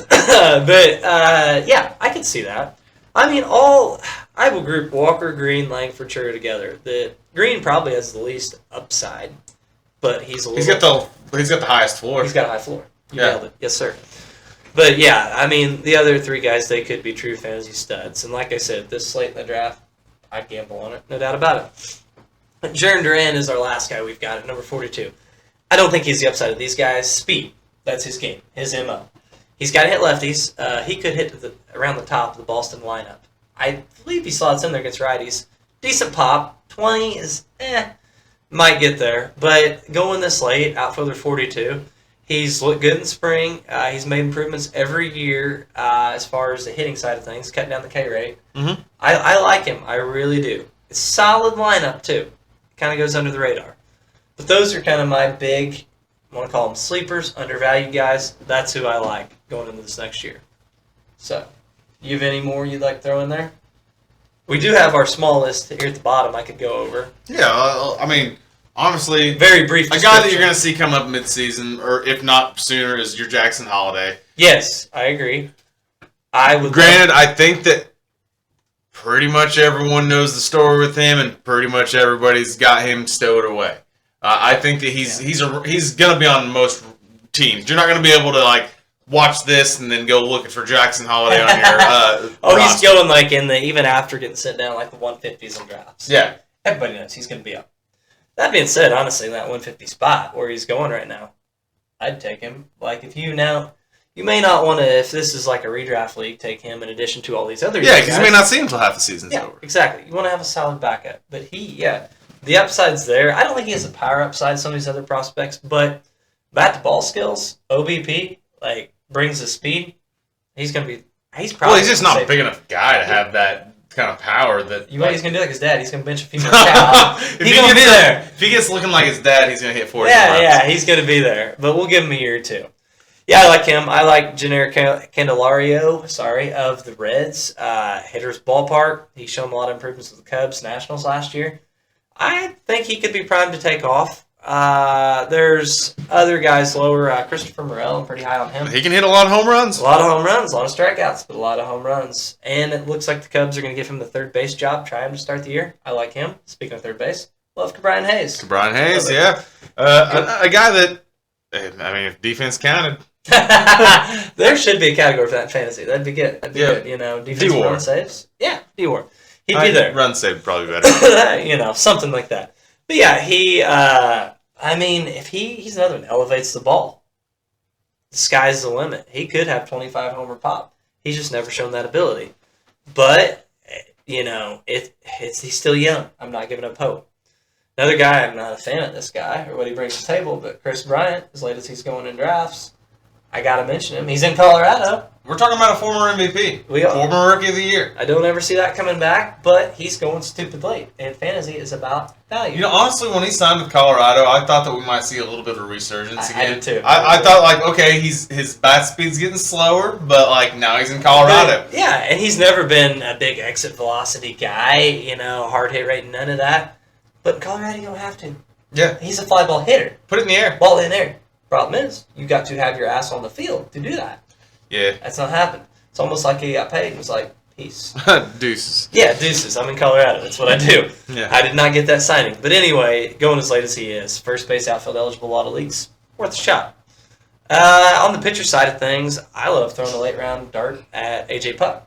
But yeah, I can see that. I mean, I will group Walker, Green, Langford, Chura together. The Green probably has the least upside, but he's got the highest floor. He's got a high floor. You nailed it. Yes, sir. But yeah, I mean, the other three guys, they could be true fantasy studs. And like I said, this slate in the draft, I'd gamble on it, no doubt about it. But Jaron Duran is our last guy we've got at number 42. I don't think he's the upside of these guys. Speed, that's his game, his MO. He's got to hit lefties. He could hit around the top of the Boston lineup. I believe he slots in there against righties. Decent pop. 20 is might get there. But going this late, outfielder 42. He's looked good in spring. He's made improvements every year as far as the hitting side of things, cutting down the K rate. Mm-hmm. I like him. I really do. It's a solid lineup, too. Kind of goes under the radar. But those are kind of my big, I want to call them sleepers, undervalued guys. That's who I like going into this next year. So, you have any more you'd like to throw in there? We do have our small list here at the bottom I could go over. Yeah, I mean, honestly, very brief. A guy that you're going to see come up mid-season, or if not sooner, is your Jackson Holiday. Yes, I agree. Granted, I think that pretty much everyone knows the story with him, and pretty much everybody's got him stowed away. I think that he's going to be on most teams. You're not going to be able to like watch this and then go looking for Jackson Holiday on your. He's going like even after getting sent down like the 150s in drafts. Yeah, everybody knows he's going to be up. That being said, honestly, in that 150 spot where he's going right now, I'd take him. Like if you may not want to, if this is like a redraft league, take him in addition to all these other guys. Yeah, because you may not see him until half the season's over. Exactly. You want to have a solid backup. But the upside's there. I don't think he has the power upside some of these other prospects, but bat to ball skills, OBP, like brings the speed. He's going to be. He's just not a big enough guy to have that kind of power. That you know what he's going to do like his dad. He's going to bench a few more cows. He's going to be there. If he gets looking like his dad, he's going to hit 40. Yeah, he's going to be there. But we'll give him a year or two. Yeah, I like him. I like Jenner Candelario, of the Reds. Hitter's ballpark. He's shown a lot of improvements with the Cubs Nationals last year. I think he could be primed to take off. There's other guys lower. Christopher Morel, I'm pretty high on him. He can hit a lot of home runs. A lot of home runs, a lot of strikeouts, but a lot of home runs. And it looks like the Cubs are going to give him the third base job, try him to start the year. I like him. Speaking of third base, love Brian Hayes. Brian Hayes, yeah. A guy that, I mean, if defense counted. There should be a category for that in fantasy. That'd be good. Good. Defensive run saves. Yeah, D-War. He'd be there. Run save probably better. Something like that. But yeah, he. If he's another one, elevates the ball. The sky's the limit. He could have 25 homer pop. He's just never shown that ability. But he's still young. I'm not giving up hope. Another guy, I'm not a fan of this guy or what he brings to the table, but Chris Bryant, as late as he's going in drafts, I got to mention him. He's in Colorado. We're talking about a former MVP. We are. Former Rookie of the Year. I don't ever see that coming back, but he's going stupid late. And fantasy is about value. Honestly, when he signed with Colorado, I thought that we might see a little bit of a resurgence again. I did too. I thought, okay, his bat speed's getting slower, but, now he's in Colorado. But, yeah, and he's never been a big exit velocity guy, hard hit rate, none of that. But in Colorado, you don't have to. Yeah. He's a fly ball hitter. Put it in the air. Ball in there. Problem is, you got to have your ass on the field to do that. Yeah. That's not happened. It's almost like he got paid and was like, peace. Deuces. Yeah, deuces. I'm in Colorado. That's what I do. Yeah. I did not get that signing. But anyway, going as late as he is, first base outfield eligible, a lot of leagues, worth a shot. On the pitcher side of things, I love throwing a late round dart at AJ Puck.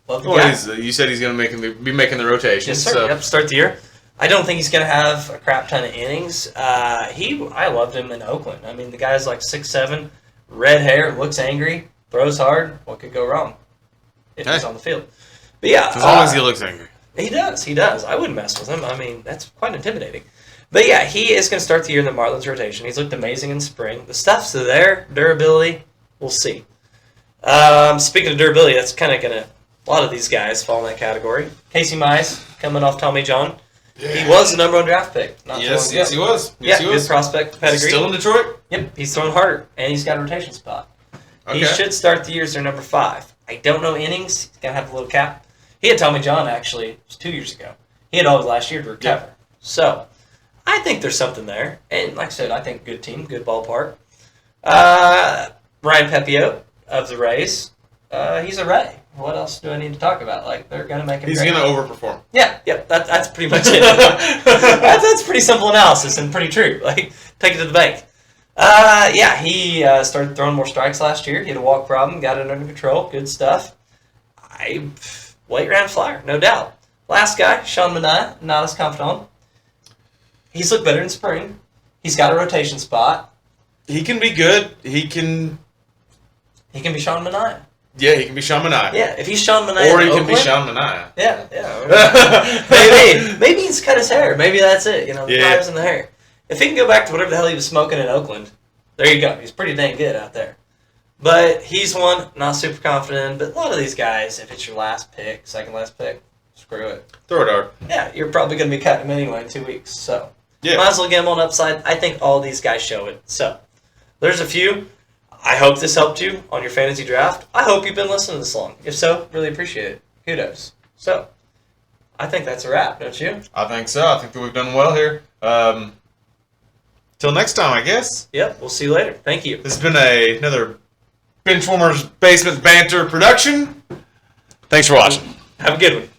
Love the guy. You said he's going to be making the rotation. Yes, sir. So. Yep, start the year. I don't think he's going to have a crap ton of innings. I loved him in Oakland. I mean, the guy's like 6'7", red hair, looks angry, throws hard. What could go wrong if he's on the field? But yeah. As long as he looks angry. He does. I wouldn't mess with him. I mean, that's quite intimidating. But yeah, he is going to start the year in the Marlins rotation. He's looked amazing in spring. The stuff's there. Durability, we'll see. Speaking of durability, that's kind of going to... A lot of these guys fall in that category. Casey Mize, coming off Tommy John. Yeah. He was the number one draft pick. Yes, he was. Yes, he was. Good prospect pedigree. Still in Detroit? Yep, he's throwing harder, and he's got a rotation spot. Okay. He should start the year as their number 5. I don't know innings. He's going to have a little cap. He had Tommy John, actually, it was 2 years ago. He had all of last year to recover. Yeah. So, I think there's something there. And like I said, I think good team, good ballpark. Ryan Pepiot of the Rays. He's a Ray. What else do I need to talk about? Like, they're going to make him He's great. going to overperform. Yeah, that's pretty much it. that's pretty simple analysis and pretty true. Like, take it to the bank. He started throwing more strikes last year. He had a walk problem, got it under control. Good stuff. Late round flyer, no doubt. Last guy, Sean Manaea, not as confident. He's looked better in spring. He's got a rotation spot. He can be good. He can be Sean Manaea. Yeah, he can be Sean Manaea. Yeah, if he's Sean Manaea, or he can be Sean Manaea. Yeah. Maybe he's cut his hair. Maybe that's it. The fires in the hair. If he can go back to whatever the hell he was smoking in Oakland, there you go. He's pretty dang good out there. But he's one, not super confident. But a lot of these guys, if it's your last pick, second last pick, screw it. Throw it hard. Yeah, you're probably going to be cutting him anyway in 2 weeks. So, yeah. Might as well gamble on upside. I think all these guys show it. So, there's a few. I hope this helped you on your fantasy draft. I hope you've been listening this long. If so, really appreciate it. Kudos. So, I think that's a wrap, don't you? I think so. I think that we've done well here. Till next time, I guess. Yep, we'll see you later. Thank you. This has been another Benchwarmers Basement Banter production. Thanks for watching. Have a good one.